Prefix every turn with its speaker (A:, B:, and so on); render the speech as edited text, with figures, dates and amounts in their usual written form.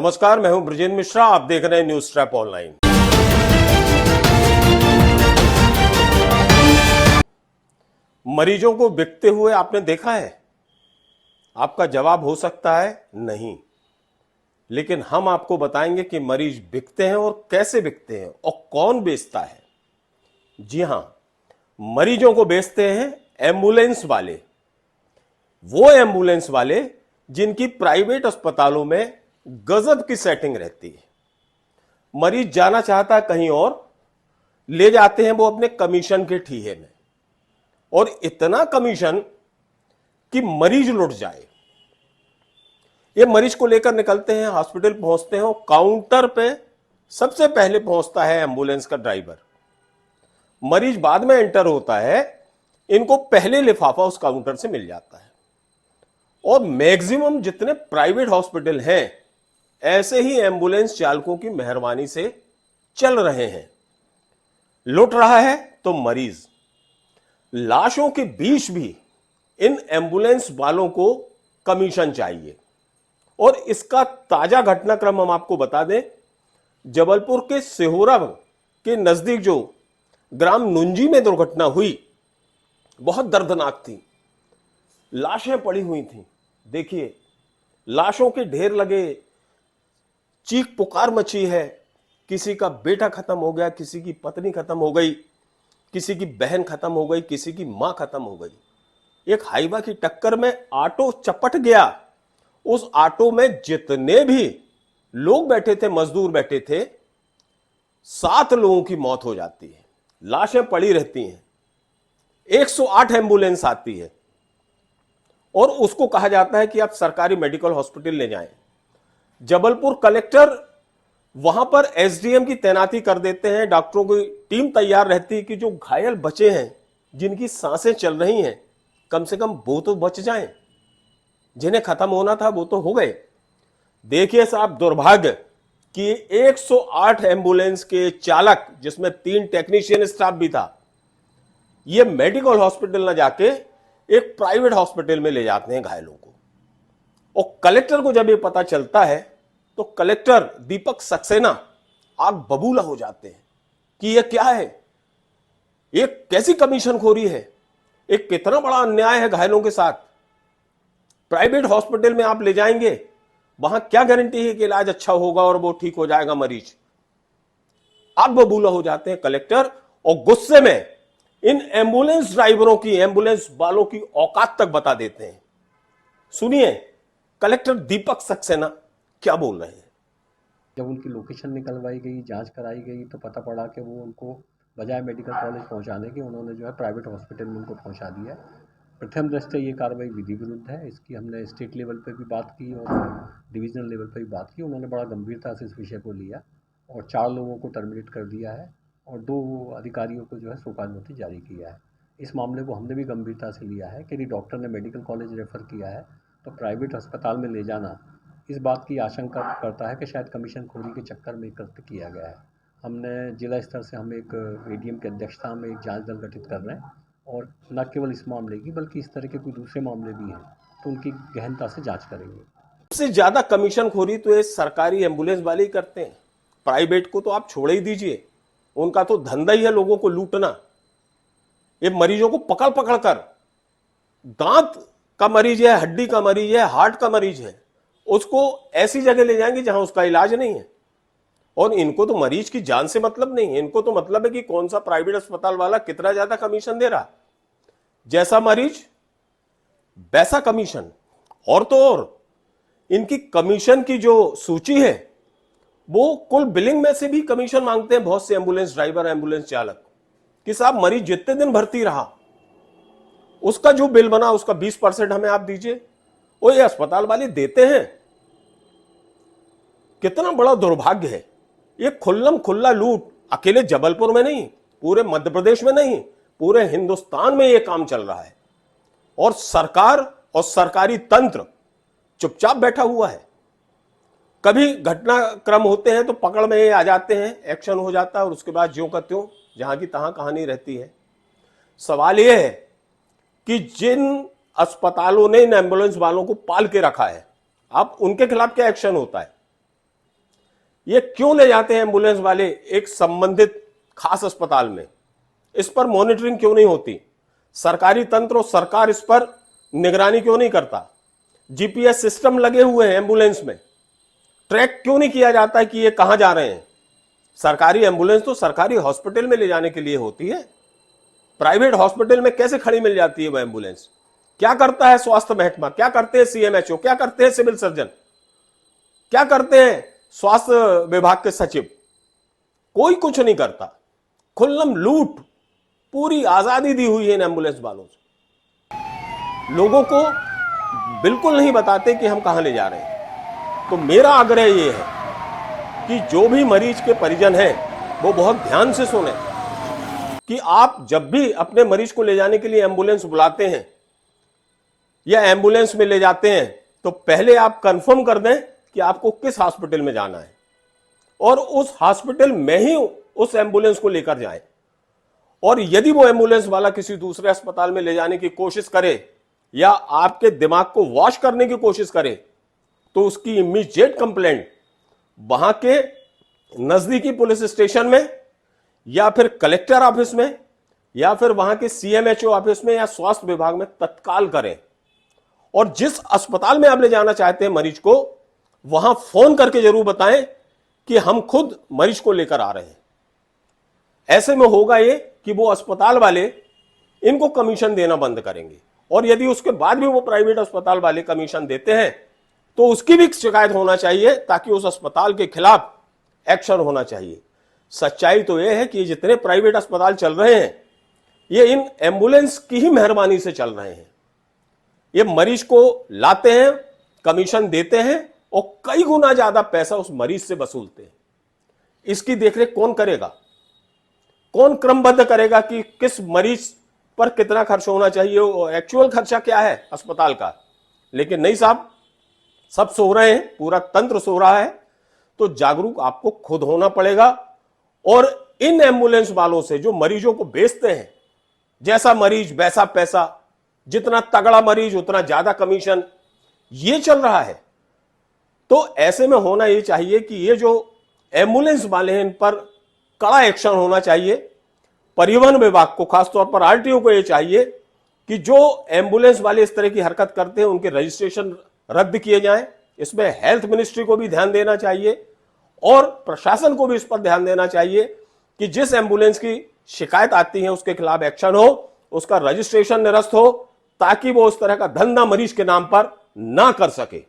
A: नमस्कार, मैं हूं ब्रजेंद्र मिश्रा। आप देख रहे हैं न्यूज ट्रैप ऑनलाइन। मरीजों को बिकते हुए आपने देखा है? आपका जवाब हो सकता है नहीं, लेकिन हम आपको बताएंगे कि मरीज बिकते हैं और कैसे बिकते हैं और कौन बेचता है। जी हां, मरीजों को बेचते हैं एम्बुलेंस वाले, वो एम्बुलेंस वाले जिनकी प्राइवेट अस्पतालों में गजब की सेटिंग रहती है। मरीज जाना चाहता है कहीं और, ले जाते हैं वो अपने कमीशन के ठीहे में, और इतना कमीशन कि मरीज लुट जाए। ये मरीज को लेकर निकलते हैं, हॉस्पिटल पहुंचते हैं और काउंटर पे सबसे पहले पहुंचता है एम्बुलेंस का ड्राइवर। मरीज बाद में एंटर होता है, इनको पहले लिफाफा उस काउंटर से मिल जाता है। और मैक्सिमम जितने प्राइवेट हॉस्पिटल हैं, ऐसे ही एम्बुलेंस चालकों की मेहरबानी से चल रहे हैं। लुट रहा है तो मरीज। लाशों के बीच भी इन एम्बुलेंस वालों को कमीशन चाहिए। और इसका ताजा घटनाक्रम हम आपको बता दें, जबलपुर के सिहोरा के नजदीक जो ग्राम नुंजी में दुर्घटना हुई, बहुत दर्दनाक थी। लाशें पड़ी हुई थी। देखिए, लाशों के ढेर लगे, चीख पुकार मची है। किसी का बेटा खत्म हो गया, किसी की पत्नी खत्म हो गई, किसी की बहन खत्म हो गई, किसी की मां खत्म हो गई। एक हाईवा की टक्कर में ऑटो चपट गया। उस ऑटो में जितने भी लोग बैठे थे, मजदूर बैठे थे, 7 लोगों की मौत हो जाती है। लाशें पड़ी रहती हैं। 108 एम्बुलेंस आती है और उसको कहा जाता है कि आप सरकारी मेडिकल हॉस्पिटल ले जाएं। जबलपुर कलेक्टर वहां पर एसडीएम की तैनाती कर देते हैं। डॉक्टरों की टीम तैयार रहती है कि जो घायल बचे हैं, जिनकी सांसें चल रही हैं, कम से कम वो तो बच जाएं। जिन्हें खत्म होना था वो तो हो गए। देखिए साहब, दुर्भाग्य कि 108 एम्बुलेंस के चालक, जिसमें 3 टेक्नीशियन स्टाफ भी था, ये मेडिकल हॉस्पिटल न जाके एक प्राइवेट हॉस्पिटल में ले जाते हैं घायलों को। और कलेक्टर को जब ये पता चलता है तो कलेक्टर दीपक सक्सेना आग बबूला हो जाते हैं कि ये क्या है, ये कैसी कमीशनखोरी है, एक कितना बड़ा अन्याय है घायलों के साथ। प्राइवेट हॉस्पिटल में आप ले जाएंगे, वहां क्या गारंटी है कि इलाज अच्छा होगा और वो ठीक हो जाएगा मरीज। आग बबूला हो जाते हैं कलेक्टर, और गुस्से में इन एम्बुलेंस ड्राइवरों की, एम्बुलेंस वालों की औकात तक बता देते हैं। सुनिए कलेक्टर दीपक सक्सेना क्या बोल रहे हैं।
B: जब उनकी लोकेशन निकलवाई गई, जांच कराई गई, तो पता पड़ा कि वो उनको बजाय मेडिकल कॉलेज पहुंचाने के उन्होंने जो है प्राइवेट हॉस्पिटल में उनको पहुंचा दिया। प्रथम दृष्टया ये कार्रवाई विधि विरुद्ध है। इसकी हमने स्टेट लेवल पर भी बात की और डिवीजनल लेवल पर भी बात की। उन्होंने बड़ा गंभीरता से इस विषय को लिया और 4 लोगों को टर्मिनेट कर दिया है और 2 अधिकारियों को जो है शोकॉज नोटिस जारी किया है। इस मामले को हमने भी गंभीरता से लिया है कि यदि डॉक्टर ने मेडिकल कॉलेज रेफ़र किया है तो प्राइवेट अस्पताल में ले जाना इस बात की आशंका करता है कि शायद कमीशनखोरी के चक्कर में कृत्य किया गया है। हमने जिला स्तर से हम एक एडीएम की अध्यक्षता में एक जांच दल गठित कर रहे हैं और न केवल इस मामले की बल्कि इस तरह के कोई दूसरे मामले भी हैं तो उनकी गहनता से जांच करेंगे।
A: सबसे ज्यादा कमीशनखोरी तो ये सरकारी एम्बुलेंस वाले ही करते हैं। प्राइवेट को तो आप छोड़ ही दीजिए, उनका तो धंधा ही है लोगों को लूटना। ये मरीजों को पकड़ पकड़ कर, दांत का मरीज है, हड्डी का मरीज है, हार्ट का मरीज है, उसको ऐसी जगह ले जाएंगे जहां उसका इलाज नहीं है। और इनको तो मरीज की जान से मतलब नहीं है, इनको तो मतलब है कि कौन सा प्राइवेट अस्पताल वाला कितना ज्यादा कमीशन दे रहा। जैसा मरीज वैसा कमीशन। और तो और इनकी कमीशन की जो सूची है, वो कुल बिलिंग में से भी कमीशन मांगते हैं बहुत से एम्बुलेंस ड्राइवर, एम्बुलेंस चालक, कि साहब मरीज जितने दिन भर्ती रहा उसका जो बिल बना उसका 20% हमें आप दीजिए। वो ये अस्पताल वाले देते हैं। कितना बड़ा दुर्भाग्य है। ये खुल्लम खुल्ला लूट अकेले जबलपुर में नहीं, पूरे मध्य प्रदेश में नहीं, पूरे हिंदुस्तान में ये काम चल रहा है। और सरकार और सरकारी तंत्र चुपचाप बैठा हुआ है। कभी घटनाक्रम होते हैं तो पकड़ में ये आ जाते हैं, एक्शन हो जाता है और उसके बाद ज्यों का त्यों जहां की तहां कहानी रहती है। सवाल यह है कि जिन अस्पतालों ने इन एम्बुलेंस वालों को पाल के रखा है, अब उनके खिलाफ क्या एक्शन होता है। ये क्यों ले जाते हैं एम्बुलेंस वाले एक संबंधित खास अस्पताल में? इस पर मॉनिटरिंग क्यों नहीं होती? सरकारी तंत्र और सरकार इस पर निगरानी क्यों नहीं करता? जीपीएस सिस्टम लगे हुए हैं एम्बुलेंस में, ट्रैक क्यों नहीं किया जाता है कि ये कहां जा रहे हैं? सरकारी एम्बुलेंस तो सरकारी हॉस्पिटल में ले जाने के लिए होती है, प्राइवेट हॉस्पिटल में कैसे खड़ी मिल जाती है वह एम्बुलेंस? क्या करता है स्वास्थ्य महकमा, क्या करते हैं सीएमएचओ, क्या करते हैं सिविल सर्जन, क्या करते हैं स्वास्थ्य विभाग के सचिव? कोई कुछ नहीं करता। खुल्लम लूट, पूरी आजादी दी हुई है इन एम्बुलेंस वालों से। लोगों को बिल्कुल नहीं बताते कि हम कहां ले जा रहे हैं। तो मेरा आग्रह यह है कि जो भी मरीज के परिजन हैं वो बहुत ध्यान से सुने कि आप जब भी अपने मरीज को ले जाने के लिए एम्बुलेंस बुलाते हैं या एम्बुलेंस में ले जाते हैं तो पहले आप कंफर्म कर दें कि आपको किस हॉस्पिटल में जाना है और उस हॉस्पिटल में ही उस एम्बुलेंस को लेकर जाएं। और यदि वो एम्बुलेंस वाला किसी दूसरे अस्पताल में ले जाने की कोशिश करे या आपके दिमाग को वॉश करने की कोशिश करे तो उसकी इमीडिएट कंप्लेंट वहां के नजदीकी पुलिस स्टेशन में या फिर कलेक्टर ऑफिस में या फिर वहां के सीएमएचओ ऑफिस में या स्वास्थ्य विभाग में तत्काल करें। और जिस अस्पताल में आप ले जाना चाहते हैं मरीज को, वहां फोन करके जरूर बताएं कि हम खुद मरीज को लेकर आ रहे हैं। ऐसे में होगा ये कि वो अस्पताल वाले इनको कमीशन देना बंद करेंगे और यदि उसके बाद भी वो प्राइवेट अस्पताल वाले कमीशन देते हैं तो उसकी भी शिकायत होना चाहिए ताकि उस अस्पताल के खिलाफ एक्शन होना चाहिए। सच्चाई तो यह है कि ये जितने प्राइवेट अस्पताल चल रहे हैं ये इन एम्बुलेंस की ही मेहरबानी से चल रहे हैं। ये मरीज को लाते हैं, कमीशन देते हैं और कई गुना ज्यादा पैसा उस मरीज से वसूलते हैं। इसकी देखरेख कौन करेगा? कौन क्रमबद्ध करेगा कि किस मरीज पर कितना खर्च होना चाहिए, एक्चुअल खर्चा क्या है अस्पताल का? लेकिन नहीं साहब, सब सो रहे हैं, पूरा तंत्र सो रहा है। तो जागरूक आपको खुद होना पड़ेगा और इन एम्बुलेंस वालों से जो मरीजों को बेचते हैं, जैसा मरीज वैसा पैसा, जितना तगड़ा मरीज उतना ज्यादा कमीशन, ये चल रहा है। तो ऐसे में होना ये चाहिए कि ये जो एम्बुलेंस वाले हैं इन पर कड़ा एक्शन होना चाहिए। परिवहन विभाग को, खासतौर पर आरटीओ को, यह चाहिए कि जो एम्बुलेंस वाले इस तरह की हरकत करते हैं उनके रजिस्ट्रेशन रद्द किए जाएं। इसमें हेल्थ मिनिस्ट्री को भी ध्यान देना चाहिए और प्रशासन को भी इस पर ध्यान देना चाहिए कि जिस एम्बुलेंस की शिकायत आती है उसके खिलाफ एक्शन हो, उसका रजिस्ट्रेशन निरस्त हो ताकि वो उस तरह का धंधा मरीज के नाम पर ना कर सके।